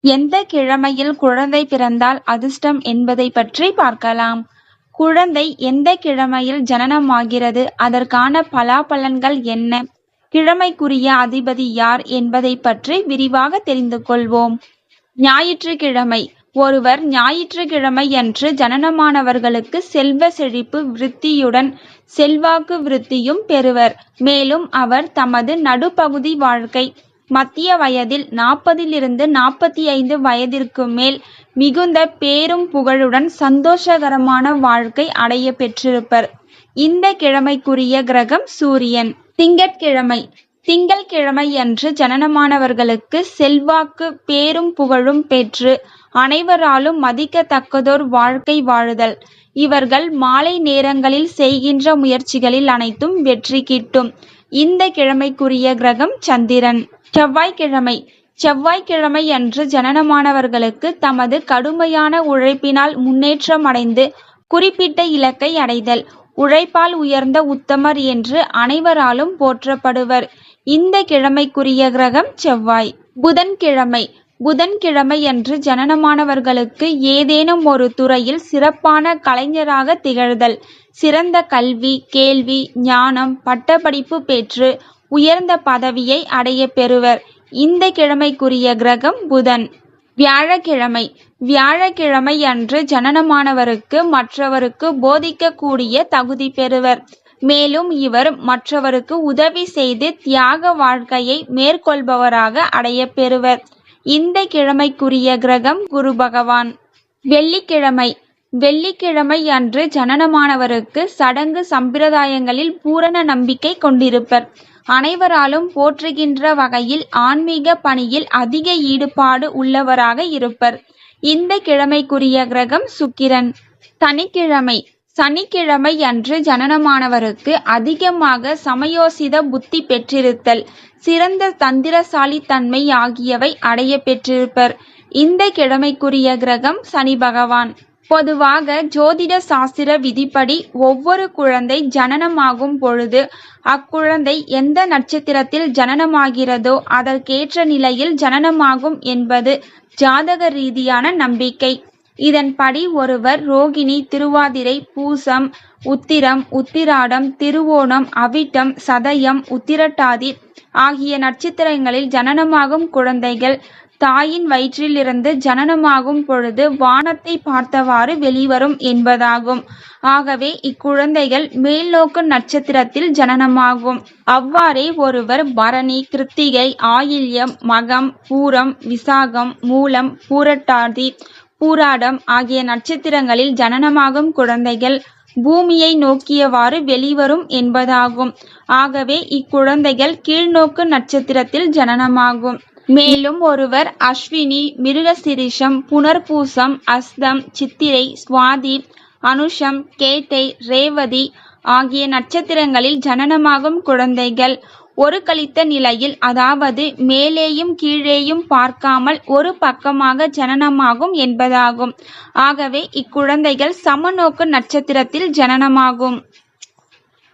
எந்த கிழமையில் குழந்தை பிறந்தால் அதிர்ஷ்டம் என்பதை பற்றி பார்க்கலாம். குழந்தை எந்த கிழமையில் ஜனனமாகிறது, அதற்கான பலாபலன்கள் என்ன, கிழமைக்குரிய அதிபதி யார் என்பதை பற்றி விரிவாக தெரிந்து கொள்வோம். ஞாயிற்றுக்கிழமை. ஒருவர் ஞாயிற்றுக்கிழமையன்று ஜனனமானவர்களுக்கு செல்வ செழிப்பு விருத்தியுடன் செல்வாக்கு விருத்தியும் பெறுவர். மேலும் அவர் தமது நடுப்பகுதி வாழ்க்கை மத்திய வயதில் 40லிருந்து 45 வயதிற்கு மேல் மிகுந்த பேரும் புகழுடன் சந்தோஷகரமான வாழ்க்கை அடைய பெற்றிருப்பர். இந்த கிழமைக்குரிய கிரகம் சூரியன். திங்கட்கிழமை. திங்கள்கிழமையன்று ஜனனமானவர்களுக்கு செல்வாக்கு பேரும் புகழும் பெற்று அனைவராலும் மதிக்கத்தக்கதோர் வாழ்க்கை வாழுதல். இவர்கள் மாலை நேரங்களில் செய்கின்ற முயற்சிகளில் அனைத்தும் வெற்றி கிட்டும். இந்த கிழமைக்குரிய கிரகம் சந்திரன். செவ்வாய்க்கிழமை. செவ்வாய்க்கிழமையன்று ஜனனமானவர்களுக்கு தமது கடுமையான உழைப்பினால் முன்னேற்றம் அடைந்து குறிப்பிட்ட இலக்கை அடைதல். உழைப்பால் உயர்ந்த உத்தமர் என்று அனைவராலும் போற்றப்படுவர். இந்த கிழமைக்குரிய கிரகம் செவ்வாய். புதன்கிழமை. புதன்கிழமையன்று ஜனனமானவர்களுக்கு ஏதேனும் ஒரு துறையில் சிறப்பான கலைஞராக திகழ்தல், சிறந்த கல்வி, கேள்வி, ஞானம், பட்டப்படிப்பு பெற்று உயர்ந்த பதவியை அடைய பெறுவர். இந்த கிழமைக்குரிய கிரகம் புதன். வியாழக்கிழமை. வியாழக்கிழமையன்று ஜனனமானவருக்கு மற்றவருக்கு போதிக்கக்கூடிய தகுதி பெறுவர். மேலும் இவர் மற்றவருக்கு உதவி செய்து தியாக வாழ்க்கையை மேற்கொள்பவராக அடைய பெறுவர். இந்த கிழமைக்குரிய கிரகம் குரு பகவான். வெள்ளிக்கிழமை. வெள்ளிக்கிழமை அன்று ஜனனமானவருக்கு சடங்கு சம்பிரதாயங்களில் பூரண நம்பிக்கை கொண்டிருப்பர். அனைவராலும் போற்றுகின்ற வகையில் ஆன்மீக பணியில் அதிக ஈடுபாடு உள்ளவராக இருப்பர். இந்த கிழமைக்குரிய கிரகம் சுக்கிரன். சனிக்கிழமை. சனிக்கிழமை அன்று ஜனனமானவருக்கு அதிகமாக சமயோசித புத்தி பெற்றிருத்தல், சிறந்த தந்திரசாலித்தன்மை ஆகியவை அடைய பெற்றிருப்பர். இந்த கிழமைக்குரிய கிரகம் சனி பகவான். பொதுவாக ஜோதிட சாஸ்திர விதிப்படி ஒவ்வொரு குழந்தை ஜனனமாகும் பொழுது அக்குழந்தை எந்த நட்சத்திரத்தில் ஜனனமாகிறதோ அதற்கேற்ற நிலையில் ஜனனமாகும் என்பது ஜாதக ரீதியான நம்பிக்கை. இதன்படி ஒருவர் ரோகிணி, திருவாதிரை, பூசம், உத்திரம், உத்திராடம், திருவோணம், அவிட்டம், சதயம், உத்திரட்டாதி ஆகிய நட்சத்திரங்களில் ஜனனமாகும் குழந்தைகள் தாயின் வயிற்றிலிருந்து ஜனனமாகும் பொழுது வானத்தை பார்த்தவாறு வெளிவரும் என்பதாகும். ஆகவே இக்குழந்தைகள் மேல்நோக்கு நட்சத்திரத்தில் ஜனனமாகும். அவ்வாறே ஒருவர் பரணி, கிருத்திகை, ஆயில்யம், மகம், பூரம், விசாகம், மூலம், பூரட்டாதி, பூராடம் ஆகிய நட்சத்திரங்களில் ஜனனமாகும் குழந்தைகள் பூமியை நோக்கியவாறு வெளிவரும் என்பதாகும். ஆகவே இக்குழந்தைகள் கீழ்நோக்கு நட்சத்திரத்தில் ஜனனமாகும். மேலும் ஒருவர் அஸ்வினி, மிருகசிரிஷம், புனர்பூசம், அஸ்தம், சித்திரை, சுவாதி, அனுஷம், கேட்டை, ரேவதி ஆகிய நட்சத்திரங்களில் ஜனனமாகும் குழந்தைகள் ஒரு கழித்த நிலையில், அதாவது மேலேயும் கீழேயும் பார்க்காமல் ஒரு பக்கமாக ஜனனமாகும் என்பதாகும். ஆகவே இக்குழந்தைகள் சமநோக்கு நட்சத்திரத்தில் ஜனனமாகும்.